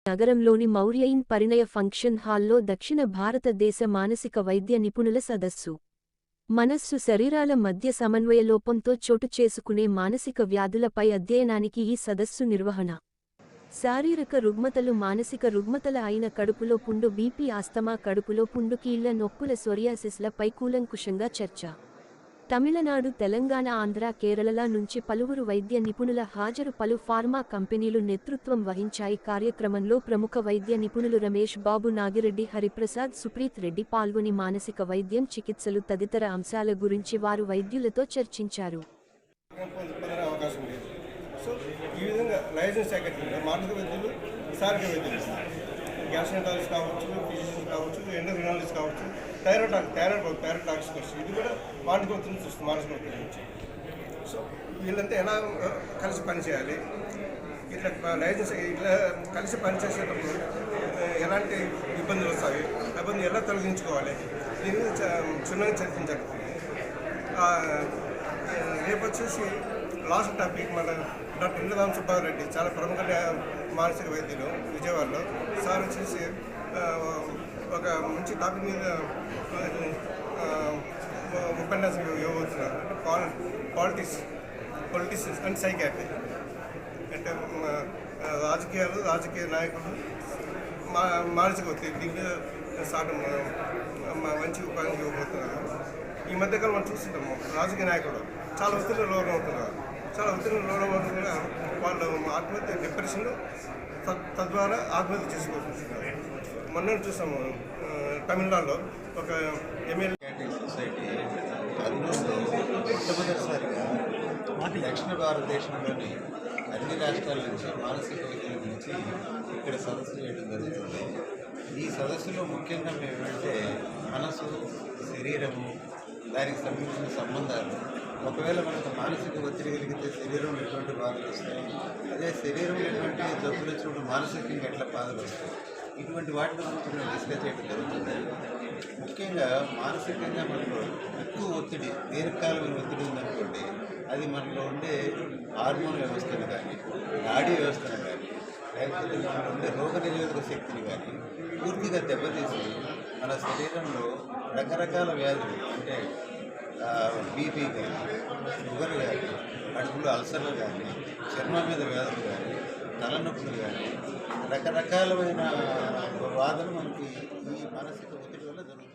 నగరంలోని మౌర్యయిన్ పరిణయ ఫంక్షన్ హాల్లో దక్షిణ భారతదేశ మానసిక వైద్య నిపుణుల సదస్సు. మనస్సు శరీరాల మధ్య సమన్వయ లోపంతో చోటు చేసుకునే మానసిక వ్యాధులపై అధ్యయనానికి ఈ సదస్సు నిర్వహణ. శారీరక రుగ్మతలు మానసిక రుగ్మతల అయిన కడుపులో పుండు బీపీ ఆస్తమా కడుపులో పుండు కీళ్ల నొప్పుల సోరియాసిస్లపై కూలంకుషంగా చర్చ. తమిళనాడు తెలంగాణ ఆంధ్ర కేరళల నుంచి పలువురు వైద్య నిపుణుల హాజరు పలు ఫార్మా కంపెనీలు నేతృత్వం వహించాయి. కార్యక్రమంలో ప్రముఖ వైద్య నిపుణులు రమేష్ బాబు నాగిరెడ్డి హరిప్రసాద్ సుప్రీత్ రెడ్డి పాల్గొని మానసిక వైద్యం చికిత్సలు తదితర అంశాల గురించి వారు వైద్యులతో చర్చించారు. గ్యాస్ట్రోంటాలజిస్ట్ కావచ్చు, ఫిజిషియన్స్ కావచ్చు, ఎండోక్రైనాలజిస్ట్ కావచ్చు, థైరాయిడ్ ఇది కూడా మానసిక ఒత్తిడిని చూస్తుంది. మానసిక ఒత్తిడి నుంచి సో వీళ్ళంతా ఎలా కలిసి పనిచేయాలి, ఇట్లా కలిసి పనిచేసేటప్పుడు ఎలాంటి ఇబ్బందులు వస్తాయి, ఇబ్బంది ఎలా తొలగించుకోవాలి, దీని మీద క్షుణ్ణంగా చర్చించాలి. రేపు వచ్చేసి లాస్ట్ టాపిక్ మన డాక్టర్ ఇంద్రరామ సుబ్బారెడ్డి, చాలా ప్రముఖ మానసిక వైద్యులు విజయవాడలో. సార్ వచ్చేసి ఒక మంచి టాపిక్ మీద ఉపన్యాసం ఇవ్వబోతున్నారు. అంటే పాలిటిక్స్ అండ్ సైకాట్రీ, అంటే రాజకీయ నాయకులు మానసిక ఒత్తిడి, దీని మీద సార్ మంచి ఉపాయం ఇవ్వబోతున్నారు. ఈ మధ్యకాలం మనం చూస్తుంటాము, రాజకీయ నాయకులు చాలా ఒత్తిడిలో లోనవుతున్నారు. వాళ్ళు ఆత్మహత్య, డిప్రెషన్, తద్వారా ఆత్మహత్య చేసుకోవాల్సింది. మొన్న చూసాము తమిళనాడులో ఒక ఎమ్మెల్యే సొసైటీ కర్నూలులో మొట్టమొదటిసారిగా దక్షిణ భారతదేశంలోని అన్ని రాష్ట్రాల నుంచి మానసిక వైద్యుల గురించి ఇక్కడ సదస్సు చేయడం జరుగుతుంది. ఈ సదస్సులో ముఖ్యంగా మేము ఏంటంటే మనసు, శరీరము, దానికి సంబంధించిన సంబంధాలు, ఒకవేళ మనకు మానసిక ఒత్తిడి కలిగితే శరీరంలో ఎటువంటి బాధలు వస్తాయి, అదే శరీరంలో ఎటువంటి జబ్బులు వచ్చినప్పుడు మానసికంగా ఎట్లా బాధలు వస్తాయి, ఇటువంటి వాటి గురించి మేము డిస్కస్ చేయడం జరుగుతుంది. ముఖ్యంగా మానసికంగా మనలో ఎక్కువ ఒత్తిడి, దీర్ఘకాలమైన ఒత్తిడి ఉందనుకోండి, అది మనలో ఉండే హార్మోన్ వ్యవస్థను కానీ, నాడీ వ్యవస్థను కానీ, లేకపోతే మనలో ఉండే రోగనిరోధక శక్తిని కానీ పూర్తిగా దెబ్బతీసి మన శరీరంలో రకరకాల వ్యాధులు, అంటే బీపీ కానీ, షుగర్ కానీ, కడుపులో అల్సర్లు కానీ, చర్మం మీద వ్యాధులు కానీ, తలనొప్పులు కానీ, రకరకాలమైన బాధలు మనకి ఈ మానసిక ఒత్తిడి వల్ల జరుగుతుంది.